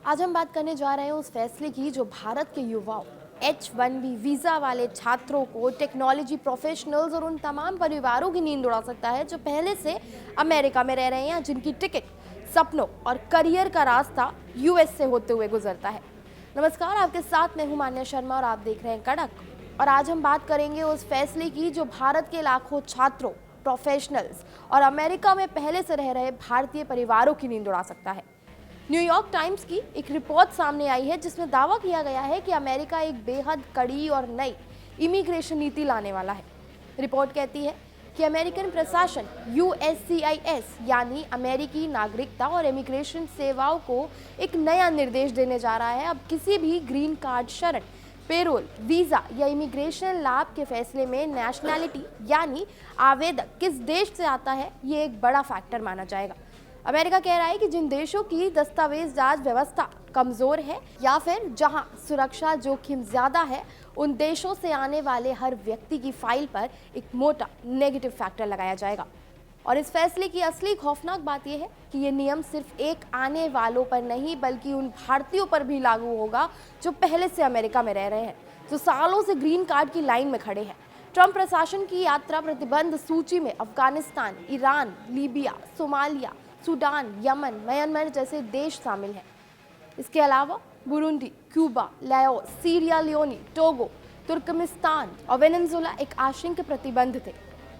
आज हम बात करने जा रहे हैं उस फैसले की जो भारत के युवाओं H1B वीज़ा वाले छात्रों को, टेक्नोलॉजी प्रोफेशनल्स और उन तमाम परिवारों की नींद उड़ा सकता है जो पहले से अमेरिका में रह रहे हैं या जिनकी टिकट, सपनों और करियर का रास्ता यूएस से होते हुए गुजरता है। नमस्कार, आपके साथ मैं हूं मान्या शर्मा और आप देख रहे हैं कड़क। और आज हम बात करेंगे उस फैसले की जो भारत के लाखों छात्रों, प्रोफेशनल्स और अमेरिका में पहले से रह रहे भारतीय परिवारों की नींद उड़ा सकता है। न्यूयॉर्क टाइम्स की एक रिपोर्ट सामने आई है जिसमें दावा किया गया है कि अमेरिका एक बेहद कड़ी और नई इमिग्रेशन नीति लाने वाला है। रिपोर्ट कहती है कि अमेरिकन प्रशासन USCIS यानी अमेरिकी नागरिकता और इमिग्रेशन सेवाओं को एक नया निर्देश देने जा रहा है। अब किसी भी ग्रीन कार्ड, शरण, पेरोल, वीज़ा या इमिग्रेशन लाभ के फैसले में नेशनैलिटी यानी आवेदक किस देश से आता है, ये एक बड़ा फैक्टर माना जाएगा। अमेरिका कह रहा है कि जिन देशों की दस्तावेज जांच व्यवस्था कमज़ोर है या फिर जहां सुरक्षा जोखिम ज़्यादा है, उन देशों से आने वाले हर व्यक्ति की फाइल पर एक मोटा नेगेटिव फैक्टर लगाया जाएगा। और इस फैसले की असली खौफनाक बात यह है कि ये नियम सिर्फ एक आने वालों पर नहीं बल्कि उन भारतीयों पर भी लागू होगा जो पहले से अमेरिका में रह रहे हैं, जो सालों से ग्रीन कार्ड की लाइन में खड़े हैं। ट्रंप प्रशासन की यात्रा प्रतिबंध सूची में Afghanistan, Iran, Libya, Somalia, Sudan, Yemen, Myanmar जैसे देश शामिल हैं। इसके अलावा Burundi, Cuba, Laos, Syria Leone, Togo, Turkmenistan और वेनेजुएला एक आशंक प्रतिबंध थे।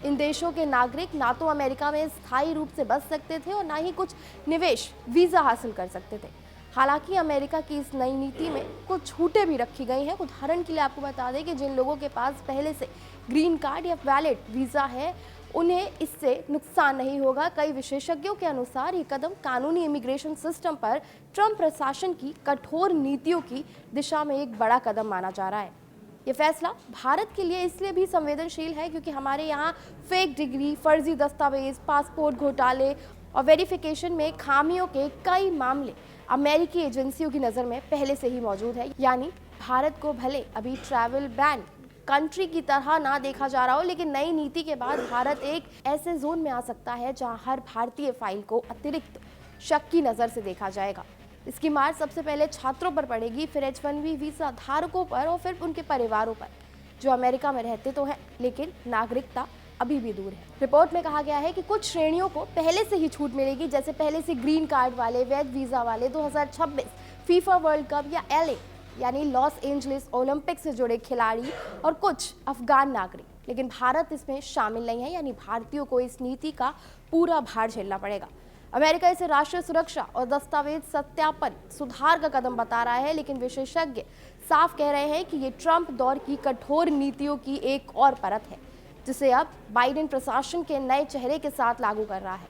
इन देशों के नागरिक ना तो अमेरिका में स्थायी रूप से बस सकते थे और ना ही कुछ निवेश वीज़ा हासिल कर सकते थे। हालांकि अमेरिका की इस नई नीति में कुछ छूटें भी रखी गई हैं। उदाहरण के लिए आपको बता दें कि जिन लोगों के पास पहले से ग्रीन कार्ड या वैलिड वीज़ा है, उन्हें इससे नुकसान नहीं होगा। कई विशेषज्ञों के अनुसार ये कदम कानूनी इमिग्रेशन सिस्टम पर ट्रंप प्रशासन की कठोर नीतियों की दिशा में एक बड़ा कदम माना जा रहा है। ये फैसला भारत के लिए इसलिए भी संवेदनशील है क्योंकि हमारे यहाँ फेक डिग्री, फर्जी दस्तावेज, पासपोर्ट घोटाले और वेरिफिकेशन में खामियों के कई मामले अमेरिकी एजेंसियों की नज़र में पहले से ही मौजूद है। यानी भारत को भले अभी ट्रैवल बैन कंट्री की तरह ना देखा जा रहा हो, लेकिन नई नीति के बाद भारत एक ऐसे जोन में आ सकता है जहां हर भारतीय फाइल को अतिरिक्त शक की नज़र से देखा जाएगा। इसकी मार सबसे पहले छात्रों पर पड़ेगी, फिर H1B वीज़ा धारकों पर और फिर उनके परिवारों पर जो अमेरिका में रहते तो हैं लेकिन नागरिकता अभी भी दूर है। रिपोर्ट में कहा गया है कि कुछ श्रेणियों को पहले से ही छूट मिलेगी, जैसे पहले से ग्रीन कार्ड वाले, वैध वीज़ा वाले, 2026 फीफा वर्ल्ड कप या LA यानी लॉस एंजलिस ओलंपिक से जुड़े खिलाड़ी और कुछ अफगान नागरिक। लेकिन भारत इसमें शामिल नहीं है, यानी भारतीयों को इस नीति का पूरा भार झेलना पड़ेगा। अमेरिका इसे राष्ट्रीय सुरक्षा और दस्तावेज सत्यापन सुधार का कदम बता रहा है, लेकिन विशेषज्ञ साफ कह रहे हैं कि ये ट्रंप दौर की कठोर नीतियों की एक और परत है जिसे अब बाइडेन प्रशासन के नए चेहरे के साथ लागू कर रहा है।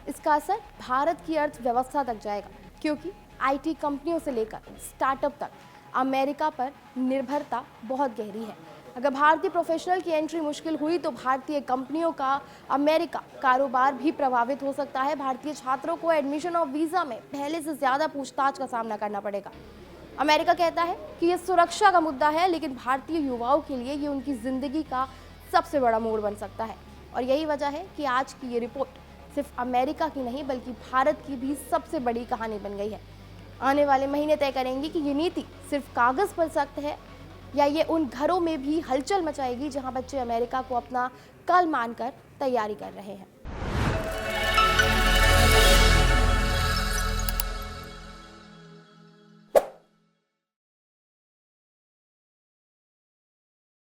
इसका असर भारत की अर्थव्यवस्था तक जाएगा क्योंकि IT कंपनियों से लेकर स्टार्टअप तक अमेरिका पर निर्भरता बहुत गहरी है। अगर भारतीय प्रोफेशनल की एंट्री मुश्किल हुई तो भारतीय कंपनियों का अमेरिका कारोबार भी प्रभावित हो सकता है। भारतीय छात्रों को एडमिशन और वीज़ा में पहले से ज़्यादा पूछताछ का सामना करना पड़ेगा। अमेरिका कहता है कि यह सुरक्षा का मुद्दा है, लेकिन भारतीय युवाओं के लिए ये उनकी ज़िंदगी का सबसे बड़ा मोड़ बन सकता है। और यही वजह है कि आज की ये रिपोर्ट सिर्फ अमेरिका की नहीं बल्कि भारत की भी सबसे बड़ी कहानी बन गई है। आने वाले महीने तय करेंगे कि ये नीति सिर्फ कागज़ पर सख्त है या ये उन घरों में भी हलचल मचाएगी जहां बच्चे अमेरिका को अपना कल मानकर तैयारी कर रहे हैं।